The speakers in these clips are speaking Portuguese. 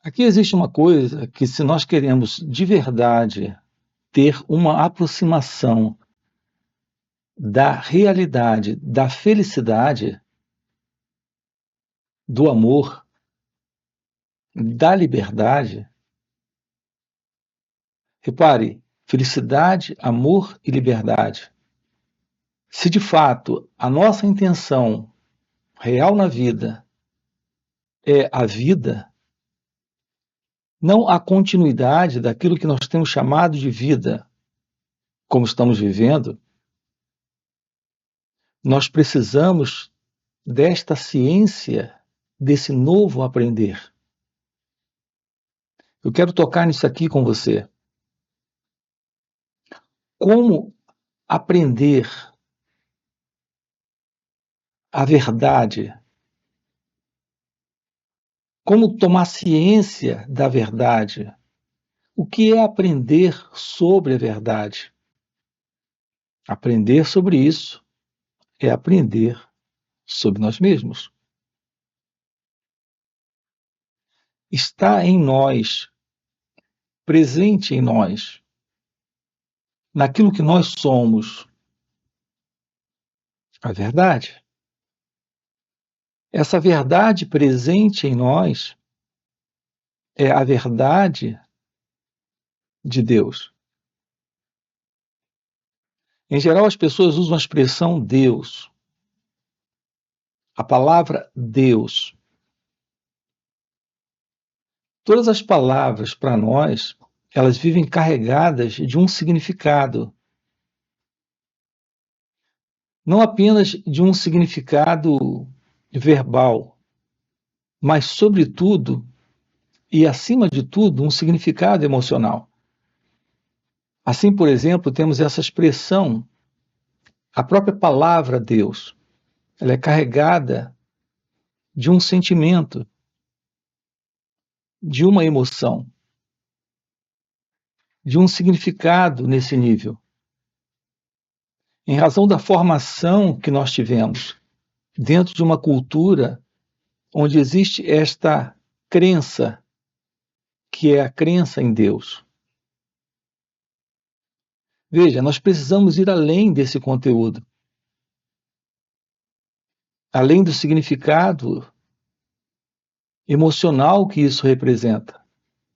Aqui existe uma coisa que, se nós queremos de verdade ter uma aproximação da realidade, da felicidade, do amor, da liberdade, repare, felicidade, amor e liberdade. Se de fato a nossa intenção real na vida é a vida, não a continuidade daquilo que nós temos chamado de vida, como estamos vivendo, nós precisamos desta ciência, desse novo aprender. Eu quero tocar nisso aqui com você. Como aprender a verdade? Como tomar ciência da verdade? O que é aprender sobre a verdade? Aprender sobre isso é aprender sobre nós mesmos. Está em nós, presente em nós, naquilo que nós somos, a verdade. Essa verdade presente em nós é a verdade de Deus. Em geral, as pessoas usam a expressão Deus, a palavra Deus. Todas as palavras, para nós, elas vivem carregadas de um significado. Não apenas de um significado verbal, mas, sobretudo, e acima de tudo, um significado emocional. Assim, por exemplo, temos essa expressão, a própria palavra Deus, ela é carregada de um sentimento, de uma emoção, de um significado nesse nível. Em razão da formação que nós tivemos dentro de uma cultura onde existe esta crença, que é a crença em Deus. Veja, nós precisamos ir além desse conteúdo, além do significado emocional que isso representa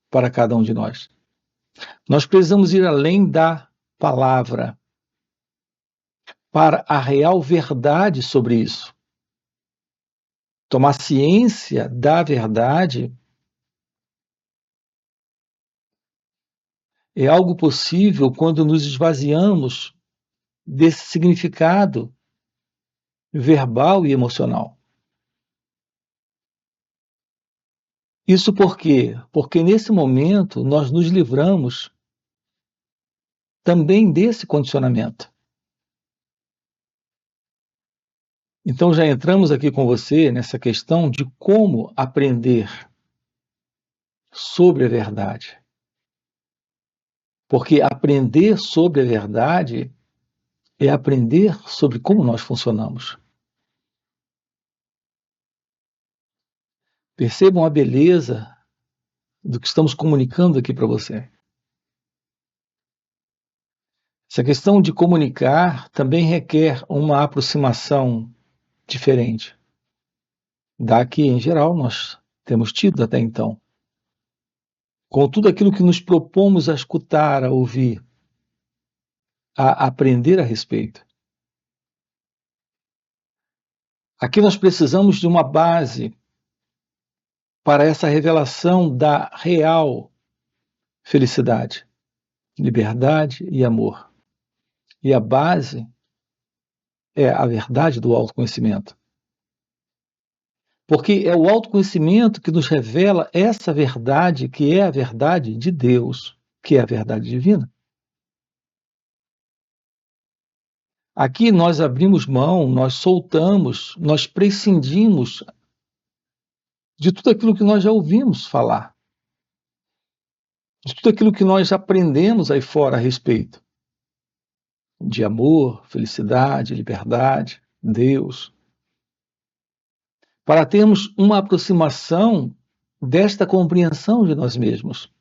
para cada um de nós. Nós precisamos ir além da palavra, para a real verdade sobre isso. Tomar ciência da verdade é algo possível quando nos esvaziamos desse significado verbal e emocional. Isso por quê? Porque nesse momento nós nos livramos também desse condicionamento. Então já entramos aqui com você nessa questão de como aprender sobre a verdade. Porque aprender sobre a verdade é aprender sobre como nós funcionamos. Percebam a beleza do que estamos comunicando aqui para você. Essa questão de comunicar também requer uma aproximação diferente da que, em geral, nós temos tido até então. Com tudo aquilo que nos propomos a escutar, a ouvir, a aprender a respeito. Aqui nós precisamos de uma base para essa revelação da real felicidade, liberdade e amor. E a base é a verdade do autoconhecimento. Porque é o autoconhecimento que nos revela essa verdade, que é a verdade de Deus, que é a verdade divina. Aqui nós abrimos mão, nós soltamos, nós prescindimos de tudo aquilo que nós já ouvimos falar, de tudo aquilo que nós aprendemos aí fora a respeito de amor, felicidade, liberdade, Deus, para termos uma aproximação desta compreensão de nós mesmos.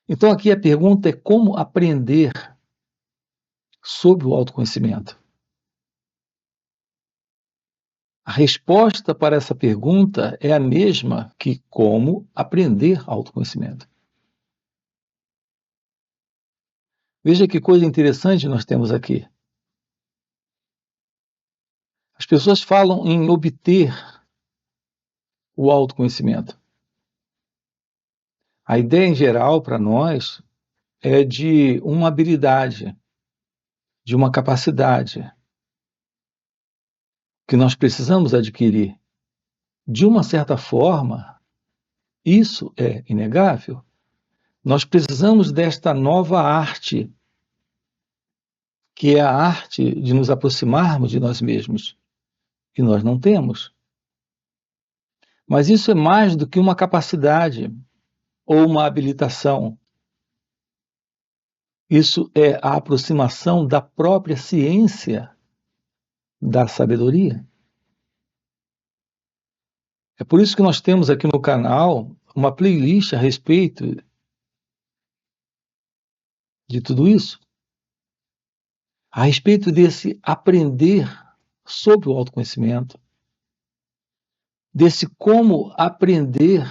Então, aqui a pergunta é como aprender sobre o autoconhecimento. A resposta para essa pergunta é a mesma que como aprender autoconhecimento. Veja que coisa interessante nós temos aqui. As pessoas falam em obter o autoconhecimento. A ideia em geral para nós é de uma habilidade, de uma capacidade que nós precisamos adquirir. De uma certa forma, isso é inegável. Nós precisamos desta nova arte, que é a arte de nos aproximarmos de nós mesmos, que nós não temos. Mas isso é mais do que uma capacidade ou uma habilitação. Isso é a aproximação da própria ciência da sabedoria. É por isso que nós temos aqui no canal uma playlist a respeito de tudo isso, a respeito desse aprender sobre o autoconhecimento, desse como aprender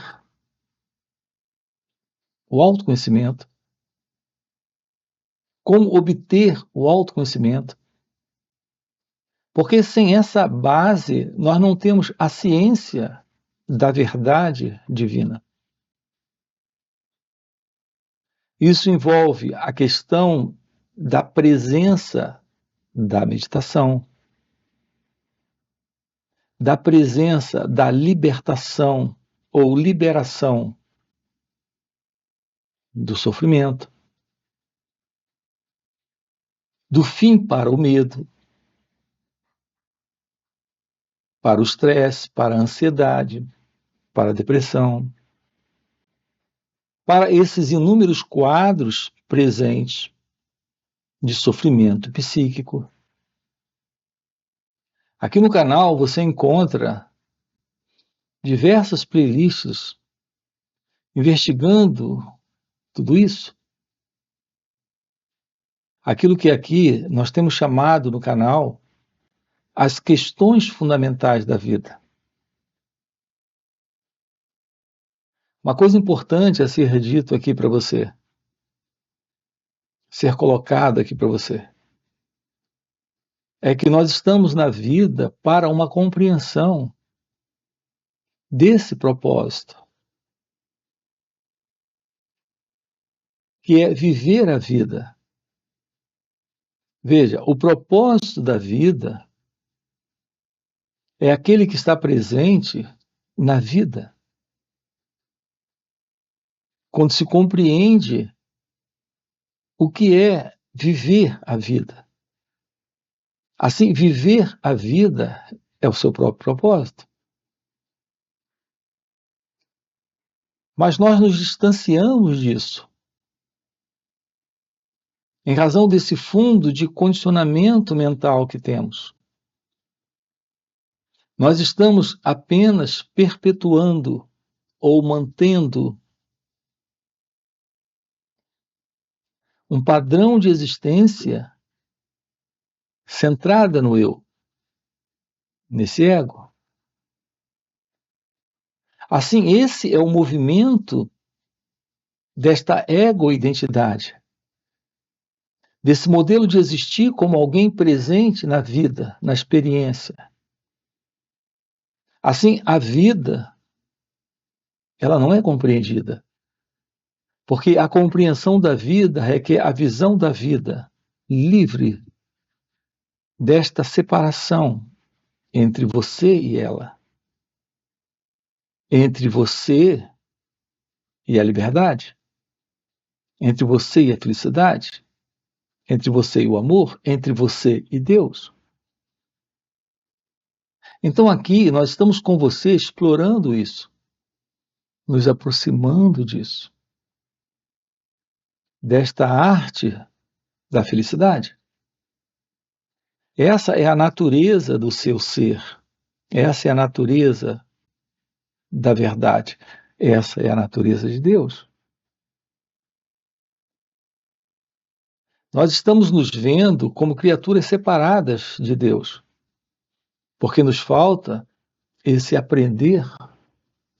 o autoconhecimento, como obter o autoconhecimento. Porque sem essa base, nós não temos a ciência da verdade divina. Isso envolve a questão da presença da meditação, da presença da libertação ou liberação do sofrimento, do fim para o medo, para o estresse, para a ansiedade, para a depressão, para esses inúmeros quadros presentes de sofrimento psíquico. Aqui no canal você encontra diversas playlists investigando tudo isso. Aquilo que aqui nós temos chamado no canal as questões fundamentais da vida. Uma coisa importante a ser dito aqui para você, ser colocado aqui para você, é que nós estamos na vida para uma compreensão desse propósito, que é viver a vida. Veja, o propósito da vida é aquele que está presente na vida. Quando se compreende o que é viver a vida. Assim, viver a vida é o seu próprio propósito. Mas nós nos distanciamos disso, em razão desse fundo de condicionamento mental que temos. Nós estamos apenas perpetuando ou mantendo um padrão de existência centrada no eu, nesse ego. Assim, esse é o movimento desta ego-identidade, desse modelo de existir como alguém presente na vida, na experiência. Assim, a vida, ela não é compreendida, porque a compreensão da vida requer a visão da vida livre desta separação entre você e ela, entre você e a liberdade, entre você e a felicidade, entre você e o amor, entre você e Deus. Então aqui nós estamos com você explorando isso, nos aproximando disso, desta arte da felicidade. Essa é a natureza do seu ser, essa é a natureza da verdade. Essa é a natureza de Deus. Nós estamos nos vendo como criaturas separadas de Deus, porque nos falta esse aprender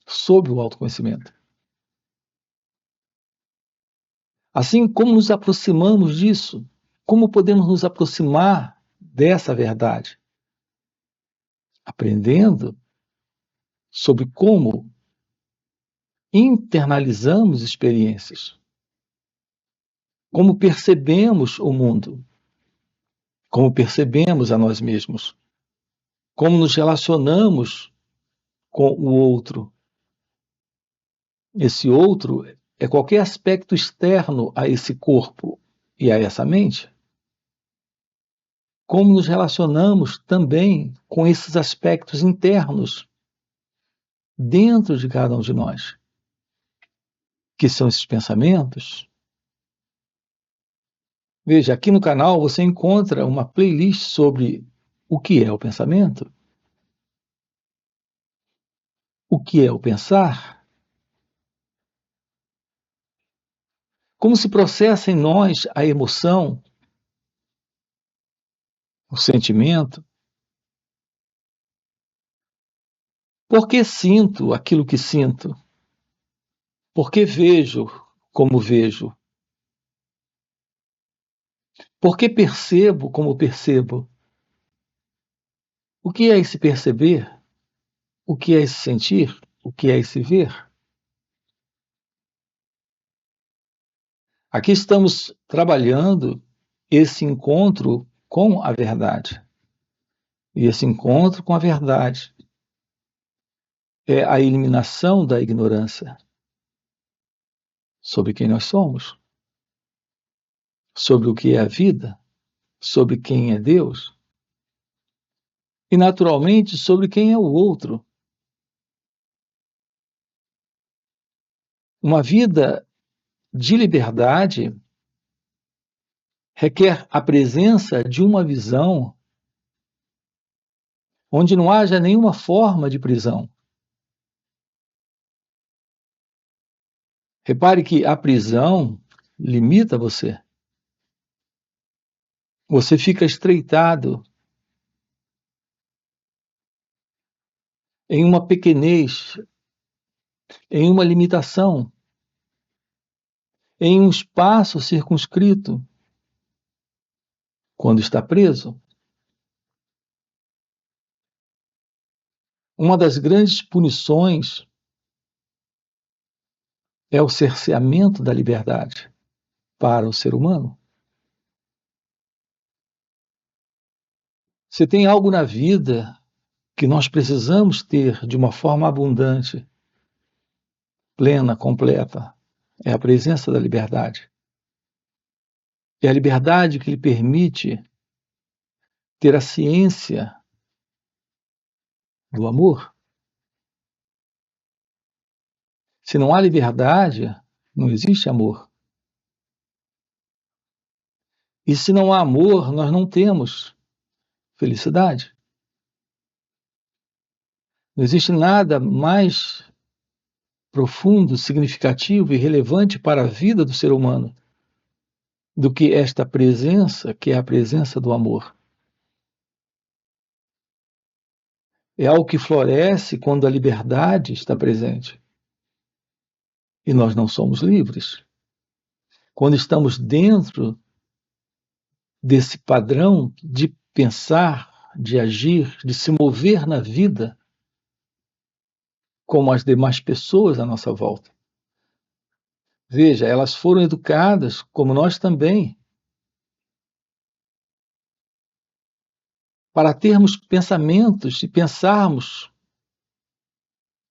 sobre o autoconhecimento. Assim, como nos aproximamos disso? Como podemos nos aproximar dessa verdade? Aprendendo sobre como internalizamos experiências, como percebemos o mundo, como percebemos a nós mesmos, como nos relacionamos com o outro. Esse outro é qualquer aspecto externo a esse corpo e a essa mente. Como nos relacionamos também com esses aspectos internos dentro de cada um de nós, que são esses pensamentos. Veja, aqui no canal você encontra uma playlist sobre o que é o pensamento, o que é o pensar, como se processa em nós a emoção, o sentimento, por que sinto aquilo que sinto, por que vejo como vejo, por que percebo como percebo. O que é esse perceber? O que é esse sentir? O que é esse ver? Aqui estamos trabalhando esse encontro com a verdade. E esse encontro com a verdade é a eliminação da ignorância sobre quem nós somos, sobre o que é a vida, sobre quem é Deus e, naturalmente, sobre quem é o outro. Uma vida de liberdade requer a presença de uma visão onde não haja nenhuma forma de prisão. Repare que a prisão limita você. Você fica estreitado em uma pequenez, em uma limitação, em um espaço circunscrito, quando está preso. Uma das grandes punições é o cerceamento da liberdade para o ser humano. Se tem algo na vida que nós precisamos ter de uma forma abundante, plena, completa, é a presença da liberdade. É a liberdade que lhe permite ter a ciência do amor. Se não há liberdade, não existe amor. E se não há amor, nós não temos felicidade. Não existe nada mais profundo, significativo e relevante para a vida do ser humano do que esta presença, que é a presença do amor. É algo que floresce quando a liberdade está presente. E nós não somos livres. Quando estamos dentro desse padrão de pensar, de agir, de se mover na vida como as demais pessoas à nossa volta. Veja, elas foram educadas, como nós também, para termos pensamentos e pensarmos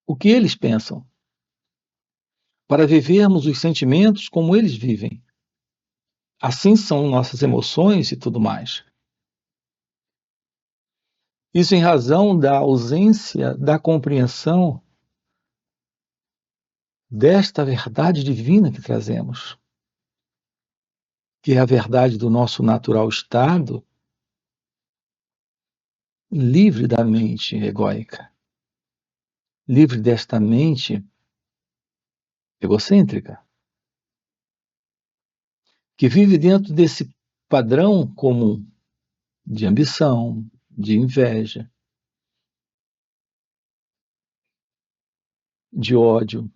o que eles pensam, para vivermos os sentimentos como eles vivem. Assim são nossas emoções e tudo mais. Isso em razão da ausência da compreensão desta verdade divina que trazemos, que é a verdade do nosso natural estado, livre da mente egóica, livre desta mente egocêntrica, que vive dentro desse padrão comum de ambição, de inveja, de ódio,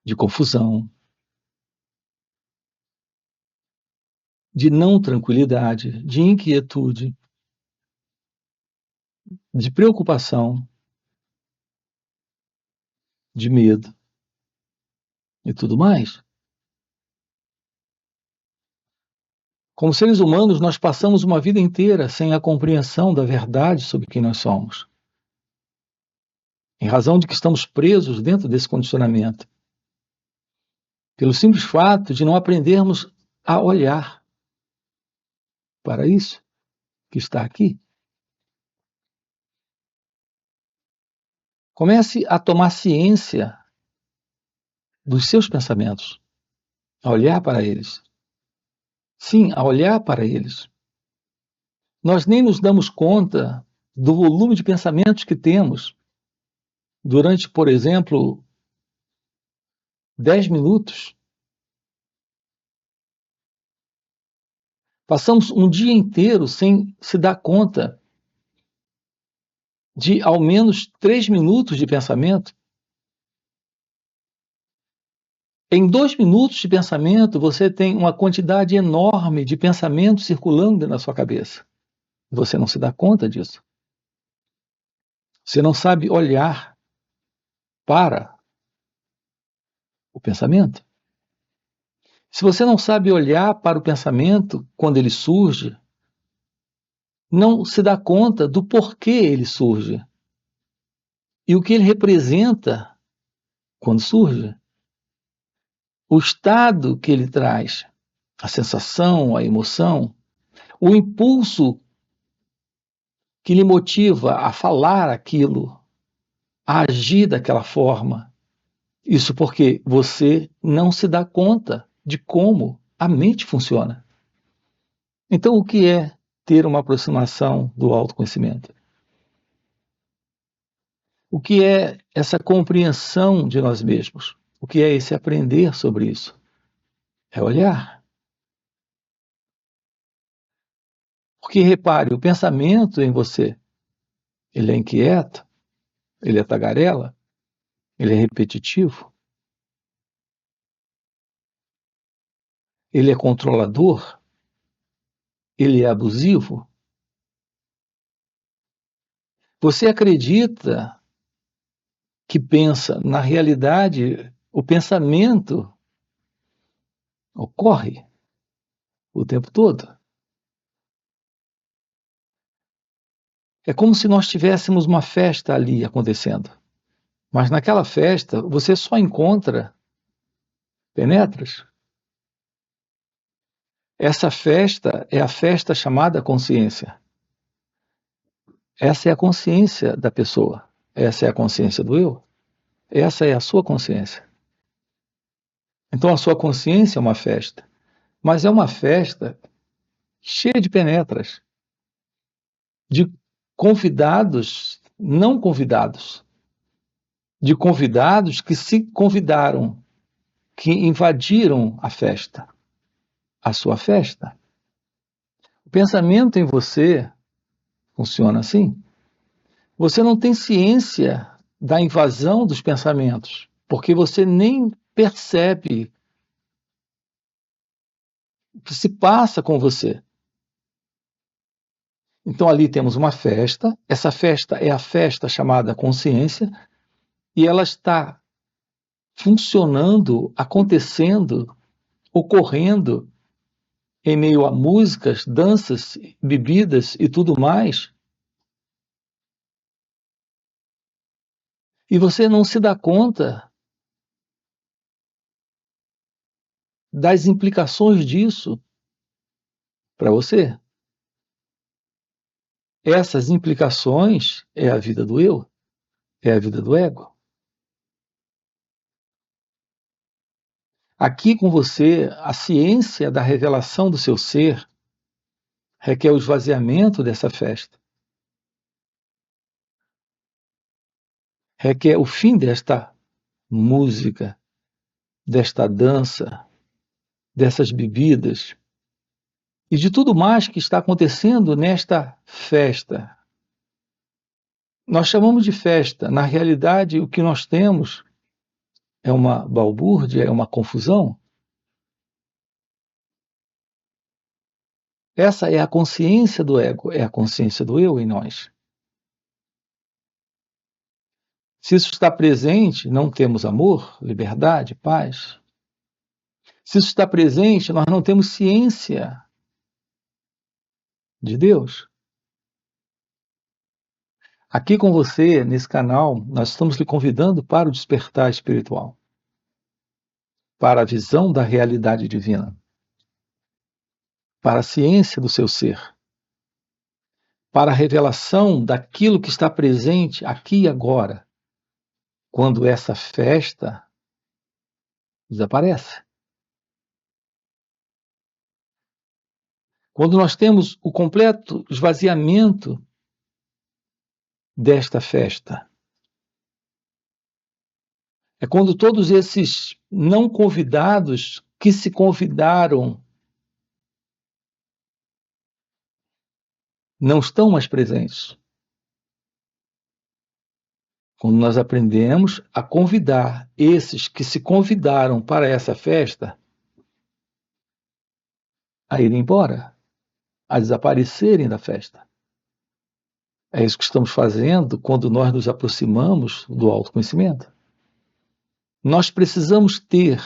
de confusão, de não tranquilidade, de inquietude, de preocupação, de medo e tudo mais. Como seres humanos, nós passamos uma vida inteira sem a compreensão da verdade sobre quem nós somos, em razão de que estamos presos dentro desse condicionamento, pelo simples fato de não aprendermos a olhar para isso que está aqui. Comece a tomar ciência dos seus pensamentos, a olhar para eles. Sim, a olhar para eles. Nós nem nos damos conta do volume de pensamentos que temos durante, por exemplo, 10 minutos. Passamos um dia inteiro sem se dar conta de ao menos 3 minutos de pensamento. Em 2 minutos de pensamento, você tem uma quantidade enorme de pensamentos circulando na sua cabeça. Você não se dá conta disso. Você não sabe olhar para o pensamento. Se você não sabe olhar para o pensamento quando ele surge, não se dá conta do porquê ele surge e o que ele representa quando surge. O estado que ele traz, a sensação, a emoção, o impulso que lhe motiva a falar aquilo, a agir daquela forma. Isso porque você não se dá conta de como a mente funciona. Então, o que é ter uma aproximação do autoconhecimento? O que é essa compreensão de nós mesmos? O que é esse aprender sobre isso? É olhar. Porque, repare, o pensamento em você, ele é inquieto, ele é tagarela, ele é repetitivo, ele é controlador, ele é abusivo. Você acredita que pensa, na realidade, o pensamento ocorre o tempo todo. É como se nós tivéssemos uma festa ali acontecendo. Mas naquela festa, você só encontra penetras. Essa festa é a festa chamada consciência. Essa é a consciência da pessoa. Essa é a consciência do eu. Essa é a sua consciência. Então a sua consciência é uma festa. Mas é uma festa cheia de penetras. De convidados não convidados. De convidados que se convidaram, que invadiram a festa. A sua festa. O pensamento em você funciona assim. Você não tem ciência da invasão dos pensamentos, porque você nem percebe o que se passa com você. Então ali temos uma festa, essa festa é a festa chamada consciência, e ela está funcionando, acontecendo, ocorrendo em meio a músicas, danças, bebidas e tudo mais. E você não se dá conta das implicações disso para você. Essas implicações é a vida do eu, é a vida do ego. Aqui com você, a ciência da revelação do seu ser requer o esvaziamento dessa festa. requer o fim desta música, desta dança, dessas bebidas e de tudo mais que está acontecendo nesta festa. Nós chamamos de festa, na realidade, o que nós temos é uma balbúrdia, é uma confusão. Essa é a consciência do ego, é a consciência do eu em nós. Se isso está presente, não temos amor, liberdade, paz. Se isso está presente, nós não temos ciência de Deus. Aqui com você, nesse canal, nós estamos lhe convidando para o despertar espiritual, para a visão da realidade divina, para a ciência do seu ser, para a revelação daquilo que está presente aqui e agora, quando essa festa desaparece. Quando nós temos o completo esvaziamento desta festa. É quando todos esses não convidados que se convidaram não estão mais presentes. Quando nós aprendemos a convidar esses que se convidaram para essa festa a irem embora, a desaparecerem da festa. É isso que estamos fazendo quando nós nos aproximamos do autoconhecimento. Nós precisamos ter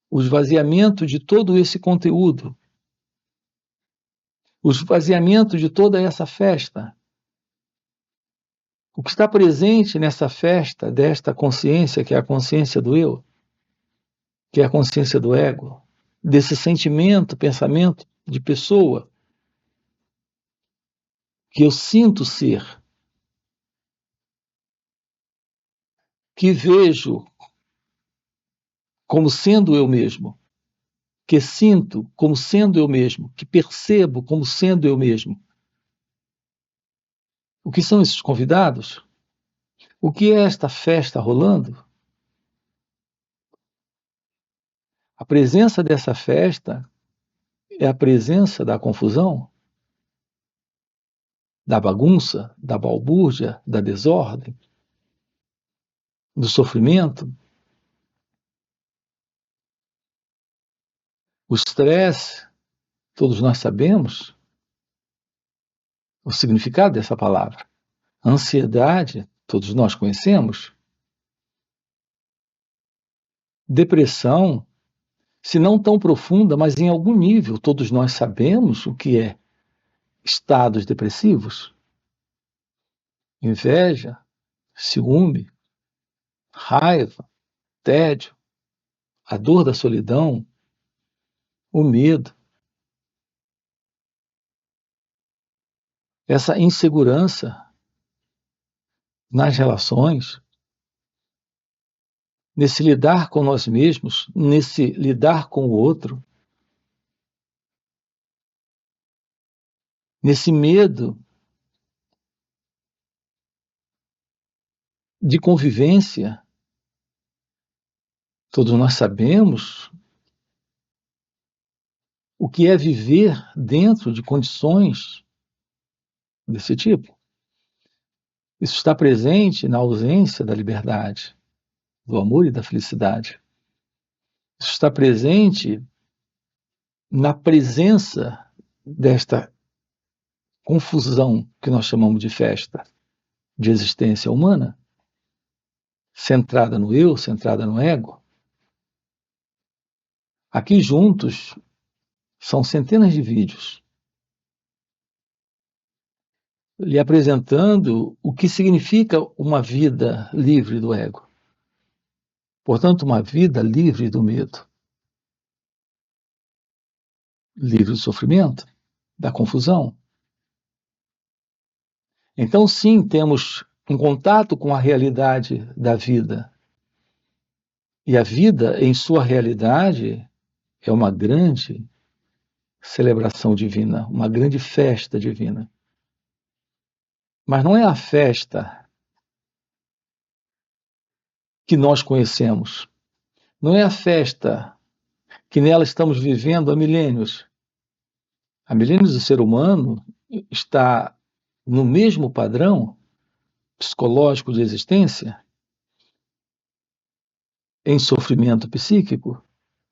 o esvaziamento de todo esse conteúdo, o esvaziamento de toda essa festa. O que está presente nessa festa desta consciência, que é a consciência do eu, que é a consciência do ego, desse sentimento, pensamento de pessoa que eu sinto ser, que vejo como sendo eu mesmo, que sinto como sendo eu mesmo, que percebo como sendo eu mesmo. O que são esses convidados? O que é esta festa rolando? A presença dessa festa é a presença da confusão, da bagunça, da balbúrdia, da desordem, do sofrimento. O estresse, todos nós sabemos o significado dessa palavra. A ansiedade, todos nós conhecemos. Depressão, se não tão profunda, mas em algum nível, todos nós sabemos o que é estados depressivos. Inveja, ciúme, raiva, tédio, a dor da solidão, o medo. Essa insegurança nas relações, nesse lidar com nós mesmos, nesse lidar com o outro, nesse medo de convivência. Todos nós sabemos o que é viver dentro de condições desse tipo. Isso está presente na ausência da liberdade, do amor e da felicidade. Isso está presente na presença desta confusão que nós chamamos de festa, de existência humana, centrada no eu, centrada no ego. Aqui juntos são centenas de vídeos lhe apresentando o que significa uma vida livre do ego. Portanto, uma vida livre do medo, livre do sofrimento, da confusão. Então, sim, temos um contato com a realidade da vida. E a vida, em sua realidade, é uma grande celebração divina, uma grande festa divina. Mas não é a festa que nós conhecemos. Não é a festa que nela estamos vivendo há milênios. Há milênios o ser humano está no mesmo padrão psicológico de existência, em sofrimento psíquico,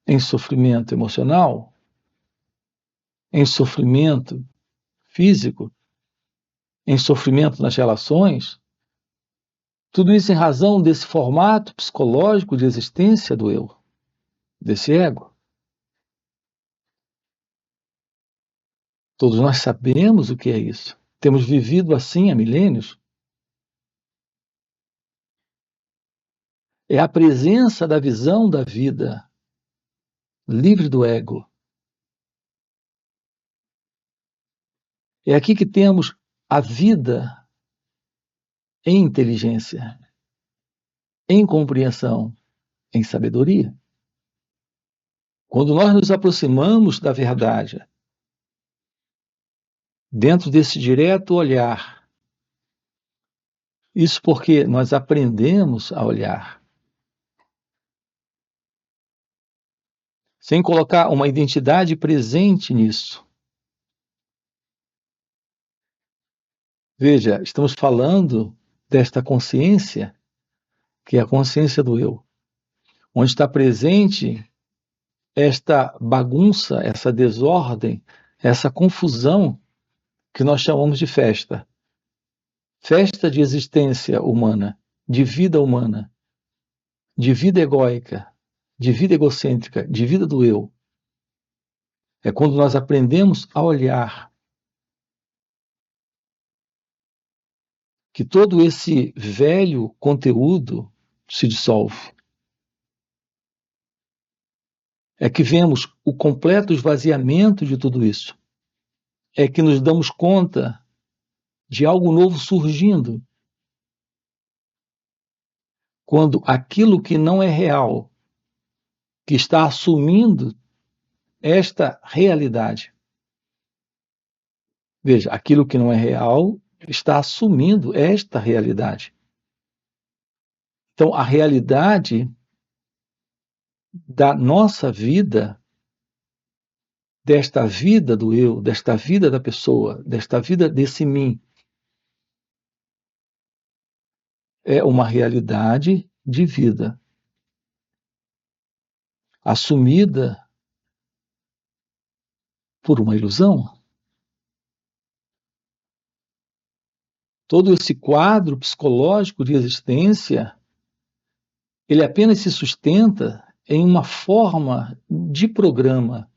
em sofrimento emocional, em sofrimento físico, em sofrimento nas relações, tudo isso em razão desse formato psicológico de existência do eu, desse ego. Todos nós sabemos o que é isso. Temos vivido assim há milênios. É a presença da visão da vida livre do ego. É aqui que temos a vida em inteligência, em compreensão, em sabedoria. Quando nós nos aproximamos da verdade, dentro desse direto olhar, isso porque nós aprendemos a olhar, sem colocar uma identidade presente nisso. Veja, estamos falando desta consciência, que é a consciência do eu, onde está presente esta bagunça, essa desordem, essa confusão que nós chamamos de festa. Festa de existência humana, de vida humana, de vida egóica, de vida egocêntrica, de vida do eu. É quando nós aprendemos a olhar que todo esse velho conteúdo se dissolve. É que vemos o completo esvaziamento de tudo isso. É que nos damos conta de algo novo surgindo. Quando aquilo que não é real, que está assumindo esta realidade. Veja, aquilo que não é real está assumindo esta realidade. Então, a realidade da nossa vida, desta vida do eu, desta vida da pessoa, desta vida desse mim, é uma realidade de vida assumida por uma ilusão. Todo esse quadro psicológico de existência, ele apenas se sustenta em uma forma de programa,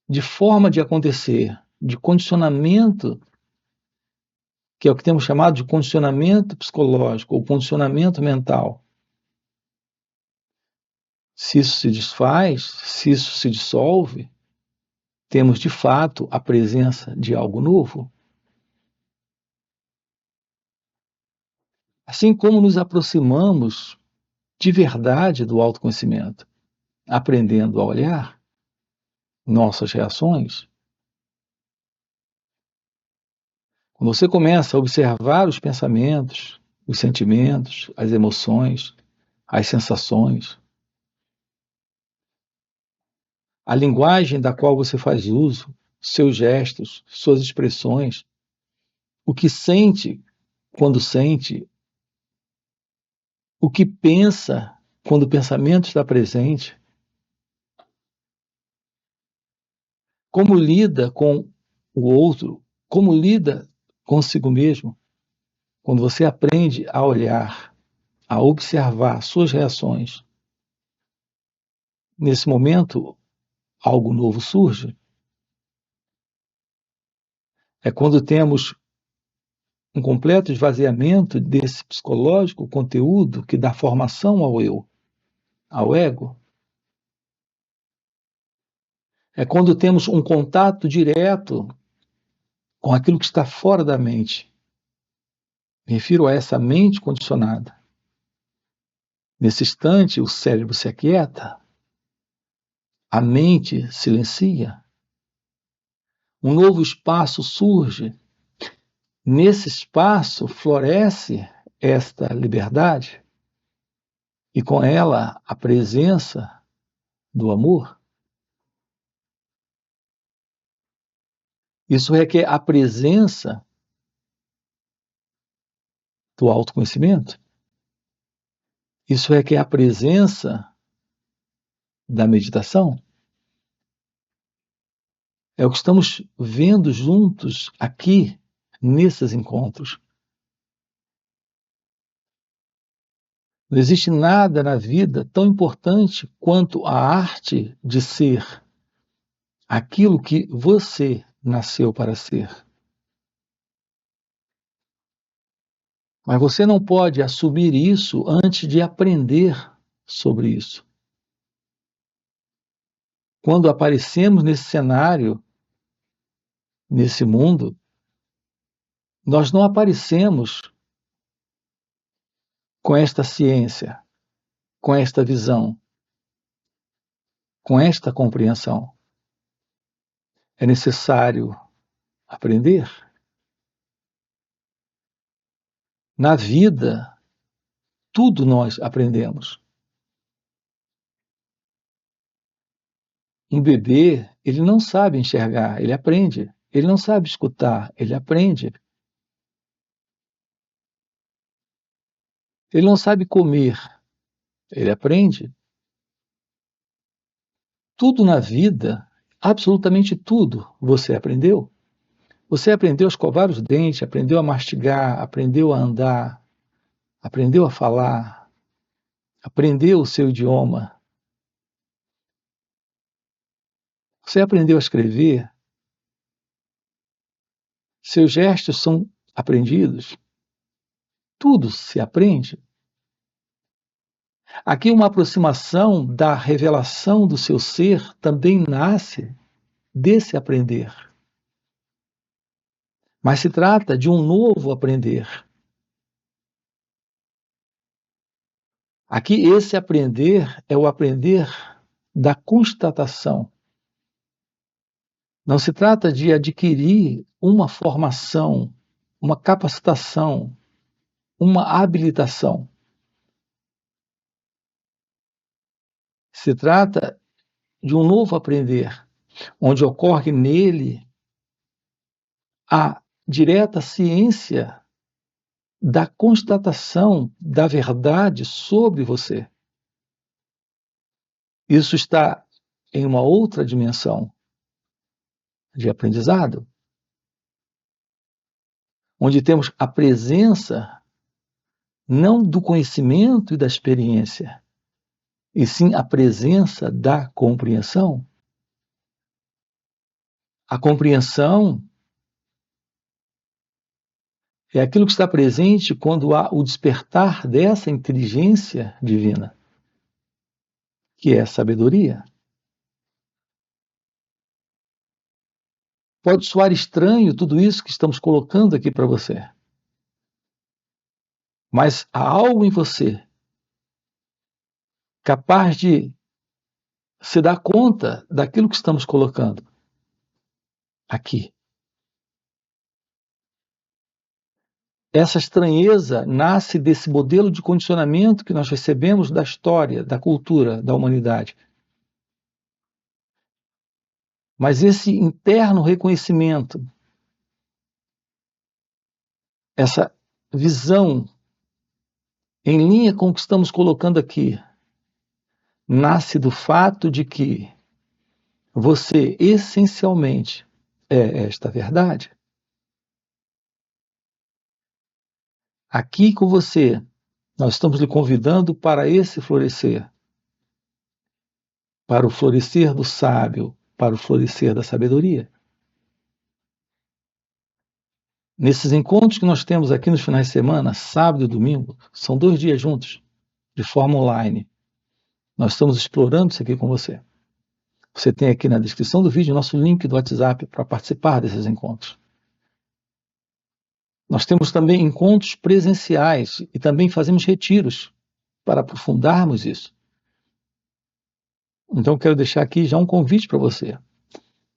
de forma de acontecer, de condicionamento, que é o que temos chamado de condicionamento psicológico ou condicionamento mental. Se isso se desfaz, se isso se dissolve, temos de fato a presença de algo novo. Assim como nos aproximamos de verdade do autoconhecimento, aprendendo a olhar nossas reações, quando você começa a observar os pensamentos, os sentimentos, as emoções, as sensações, a linguagem da qual você faz uso, seus gestos, suas expressões, o que sente quando sente, o que pensa quando o pensamento está presente, como lida com o outro, como lida consigo mesmo. Quando você aprende a olhar, a observar suas reações, nesse momento, algo novo surge. É quando temos um completo esvaziamento desse psicológico conteúdo que dá formação ao eu, ao ego. É quando temos um contato direto com aquilo que está fora da mente. Me refiro a essa mente condicionada. Nesse instante, o cérebro se aquieta, a mente silencia, um novo espaço surge. Nesse espaço floresce esta liberdade, e com ela a presença do amor, isso requer a presença do autoconhecimento, isso requer a presença da meditação. É o que estamos vendo juntos aqui nesses encontros. Não existe nada na vida tão importante quanto a arte de ser aquilo que você nasceu para ser. Mas você não pode assumir isso antes de aprender sobre isso. Quando aparecemos nesse cenário, nesse mundo, nós não aparecemos com esta ciência, com esta visão, com esta compreensão. É necessário aprender. Na vida, tudo nós aprendemos. Um bebê, ele não sabe enxergar, ele aprende. Ele não sabe escutar, ele aprende. Ele não sabe comer, ele aprende. Tudo na vida, absolutamente tudo, você aprendeu. Você aprendeu a escovar os dentes, aprendeu a mastigar, aprendeu a andar, aprendeu a falar, aprendeu o seu idioma. Você aprendeu a escrever, seus gestos são aprendidos. Tudo se aprende. Aqui uma aproximação da revelação do seu ser também nasce desse aprender. Mas se trata de um novo aprender. Aqui esse aprender é o aprender da constatação. Não se trata de adquirir uma formação, uma capacitação, uma habilitação. Se trata de um novo aprender, onde ocorre nele a direta ciência da constatação da verdade sobre você. Isso está em uma outra dimensão de aprendizado, onde temos a presença não do conhecimento e da experiência, e sim a presença da compreensão. A compreensão é aquilo que está presente quando há o despertar dessa inteligência divina, que é a sabedoria. Pode soar estranho tudo isso que estamos colocando aqui para você, mas há algo em você capaz de se dar conta daquilo que estamos colocando aqui. Essa estranheza nasce desse modelo de condicionamento que nós recebemos da história, da cultura, da humanidade. Mas esse interno reconhecimento, essa visão em linha com o que estamos colocando aqui, nasce do fato de que você essencialmente é esta verdade. Aqui com você, nós estamos lhe convidando para esse florescer, para o florescer do sábio, para o florescer da sabedoria. Nesses encontros que nós temos aqui nos finais de semana, sábado e domingo, são 2 dias juntos, de forma online. Nós estamos explorando isso aqui com você. Você tem aqui na descrição do vídeo nosso link do WhatsApp para participar desses encontros. Nós temos também encontros presenciais e também fazemos retiros para aprofundarmos isso. Então, quero deixar aqui já um convite para você.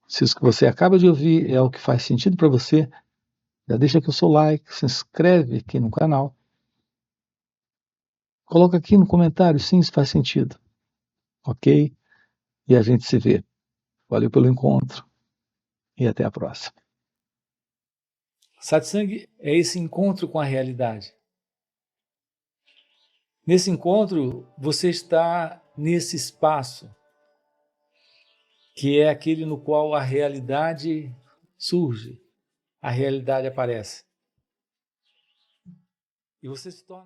Se isso que você acaba de ouvir é o que faz sentido para você, já deixa aqui o seu like, se inscreve aqui no canal. Coloca aqui no comentário, sim, se faz sentido. Ok? E a gente se vê. Valeu pelo encontro e até a próxima. Satsang é esse encontro com a realidade. Nesse encontro, você está nesse espaço, que é aquele no qual a realidade surge, a realidade aparece. E você se torna